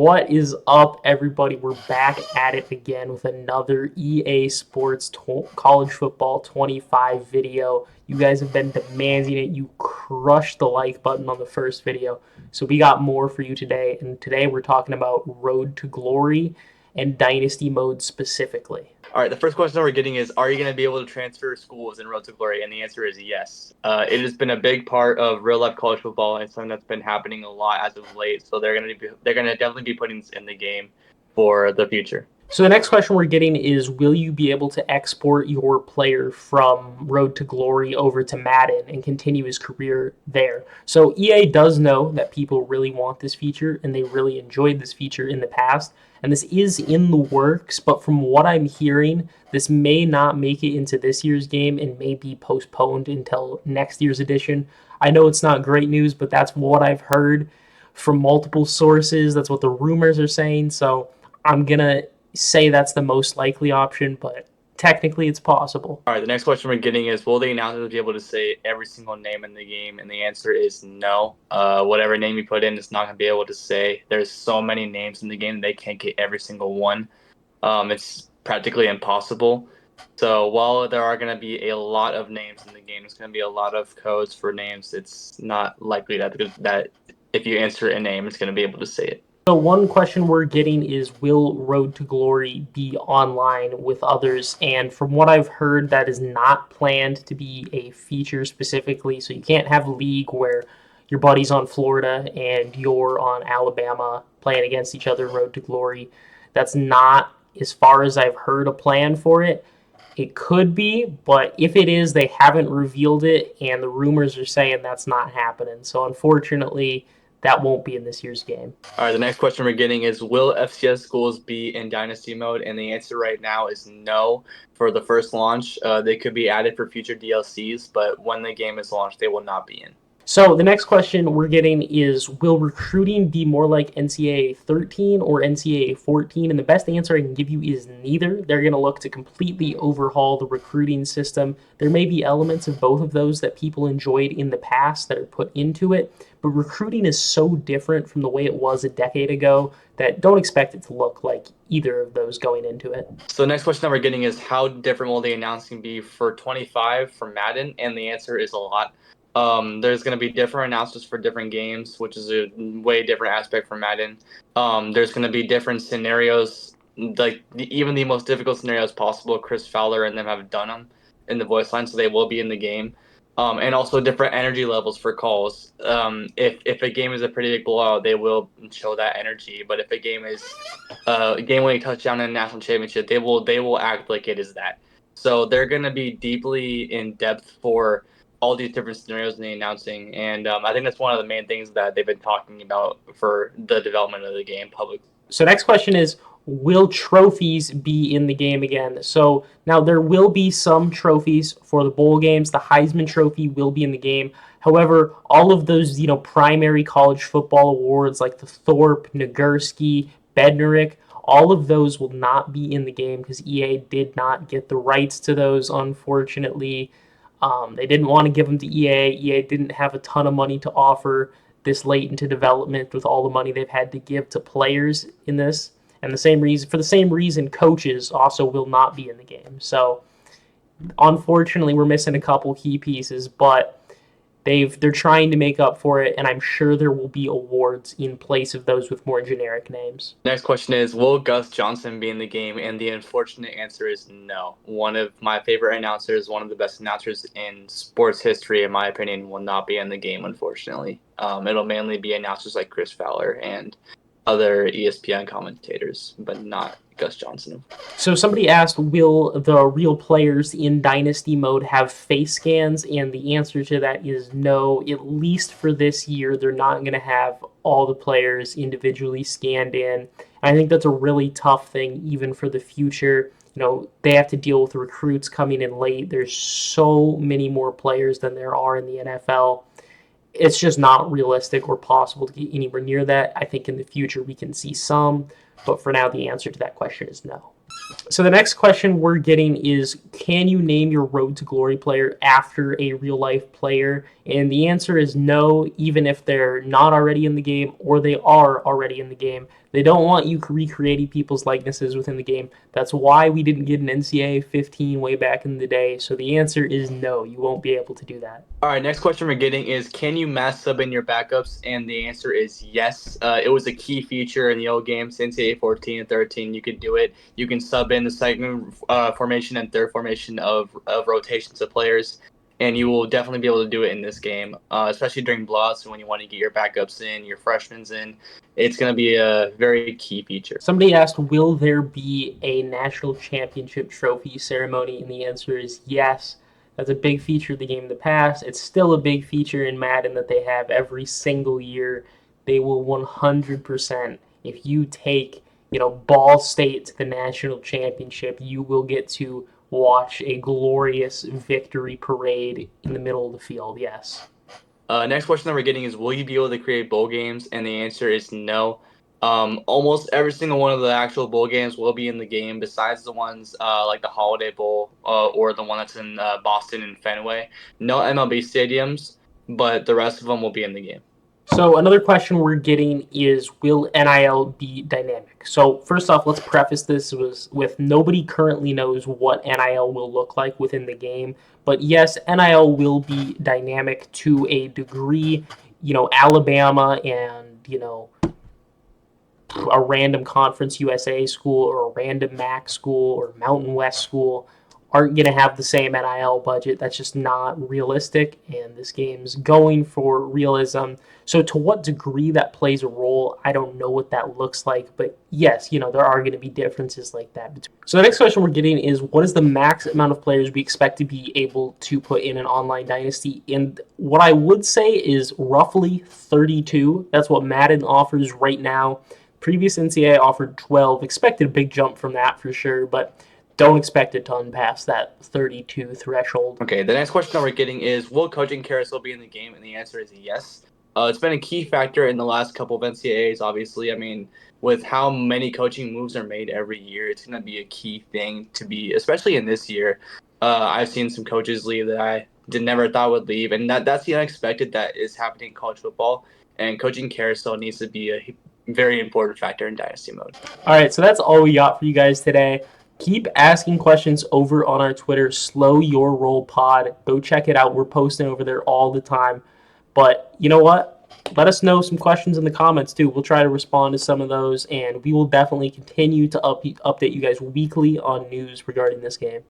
What is up, everybody? We're back at it again with another EA Sports College Football 25 video. You guys have been demanding it. You crushed the like button on the first video. So we got more for you today. And today we're talking about Road to Glory and Dynasty mode specifically. All right, the first question we're getting is, are you going to be able to transfer schools in Road to Glory? And the answer is yes. It has been a big part of real-life college football and something that's been happening a lot as of late. So they're going to definitely be putting this in the game for the future. So the next question we're getting is, will you be able to export your player from Road to Glory over to Madden and continue his career there? So EA does know that people really want this feature, and they really enjoyed this feature in the past. And this is in the works, but from what I'm hearing, this may not make it into this year's game and may be postponed until next year's edition. I know it's not great news, but that's what I've heard from multiple sources. That's what the rumors are saying. So I'm going to say that's the most likely option, but technically it's possible. All right, the next question we're getting is, will the announcers be able to say every single name in the game? And the answer is no. Whatever name you put in, it's not going to be able to say. There's so many names in the game, they can't get every single one. It's practically impossible. So while there are going to be a lot of names in the game, there's going to be a lot of codes for names. It's not likely that if you answer a name, it's going to be able to say it. So one question we're getting is, will Road to Glory be online with others? And from what I've heard, that is not planned to be a feature specifically. So you can't have a league where your buddy's on Florida and you're on Alabama playing against each other, Road to Glory. That's not, as far as I've heard, a plan for it. It could be, but if it is, they haven't revealed it, and the rumors are saying that's not happening. So unfortunately, that won't be in this year's game. All right, the next question we're getting is, will FCS schools be in Dynasty mode? And the answer right now is no. For the first launch, they could be added for future DLCs, but when the game is launched, they will not be in. So the next question we're getting is, will recruiting be more like NCAA 13 or NCAA 14? And the best answer I can give you is neither. They're going to look to completely overhaul the recruiting system. There may be elements of both of those that people enjoyed in the past that are put into it, but recruiting is so different from the way it was a decade ago that don't expect it to look like either of those going into it. So the next question that we're getting is, how different will the announcing be for 25 for Madden? And the answer is a lot. There's going to be different announcers for different games, which is a way different aspect from Madden. There's going to be different scenarios, like even the most difficult scenarios possible. Chris Fowler and them have done them in the voice line, so they will be in the game. And also different energy levels for calls. If a game is a pretty big blowout, they will show that energy. But if a game is a game-winning touchdown in a national championship, they will act like it is that. So they're going to be deeply in depth for all these different scenarios in the announcing, and I think that's one of the main things that they've been talking about for the development of the game publicly. So next question is, will trophies be in the game again? So now there will be some trophies for the bowl games. The Heisman Trophy will be in the game. However, all of those, primary college football awards like the Thorpe, Nagurski, Bednarik, all of those will not be in the game because EA did not get the rights to those, unfortunately. They didn't want to give them to EA. EA didn't have a ton of money to offer this late into development with all the money they've had to give to players in this. And for the same reason, coaches also will not be in the game. So unfortunately, we're missing a couple key pieces, but they're trying to make up for it, and I'm sure there will be awards in place of those with more generic names. Next question is, will Gus Johnson be in the game? And the unfortunate answer is no. One of my favorite announcers, one of the best announcers in sports history, in my opinion, will not be in the game, unfortunately. It'll mainly be announcers like Chris Fowler and other ESPN commentators, but not Gus Johnson. So somebody asked, will the real players in Dynasty mode have face scans? And the answer to that is no. At least for this year, they're not going to have all the players individually scanned in. And I think that's a really tough thing even for the future. They have to deal with recruits coming in late. There's so many more players than there are in the NFL. It's just not realistic or possible to get anywhere near that. I think in the future we can see some, but for now the answer to that question is no. So the next question we're getting is, can you name your Road to Glory player after a real life player? And the answer is no, even if they're not already in the game or they are already in the game. They don't want you recreating people's likenesses within the game. That's why we didn't get an NCAA 15 way back in the day. So the answer is no, you won't be able to do that. All right, next question we're getting is, can you mass sub in your backups? And the answer is yes. It was a key feature in the old games, NCAA 14 and 13. You could do it. You can sub in the second formation and third formation of rotations of players, and you will definitely be able to do it in this game, especially during blowouts when you want to get your backups in, your freshmen in. It's going to be a very key feature. Somebody asked, will there be a national championship trophy ceremony? And the answer is yes. That's a big feature of the game in the past. It's still a big feature in Madden that they have every single year. They will 100%, if you take, Ball State to the national championship, you will get to watch a glorious victory parade in the middle of the field. Yes. Next question that we're getting is, will you be able to create bowl games? And the answer is no. Almost every single one of the actual bowl games will be in the game, besides the ones like the Holiday Bowl or the one that's in Boston and Fenway. No MLB stadiums, but the rest of them will be in the game. So another question we're getting is, will NIL be dynamic? So first off, let's preface this with nobody currently knows what NIL will look like within the game. But yes, NIL will be dynamic to a degree. Alabama and, a random Conference USA school or a random MAC school or Mountain West school aren't going to have the same NIL budget. That's just not realistic, and this game's going for realism. So to what degree that plays a role, I don't know what that looks like, but yes, there are going to be differences like that. So the next question we're getting is, what is the max amount of players we expect to be able to put in an online dynasty? And what I would say is roughly 32. That's what Madden offers right now. Previous NCAA offered 12. Expected a big jump from that for sure, but don't expect a ton past that 32 threshold. Okay, the next question that we're getting is, will coaching carousel be in the game? And the answer is yes. It's been a key factor in the last couple of NCAAs, obviously. I mean, with how many coaching moves are made every year, it's going to be a key thing to be, especially in this year. I've seen some coaches leave that I never thought would leave, and that's the unexpected that is happening in college football. And coaching carousel needs to be a very important factor in Dynasty mode. All right, so that's all we got for you guys today. Keep asking questions over on our Twitter, Slow Your Roll Pod. Go check it out. We're posting over there all the time. But you know what? Let us know some questions in the comments too. We'll try to respond to some of those, and we will definitely continue to update you guys weekly on news regarding this game.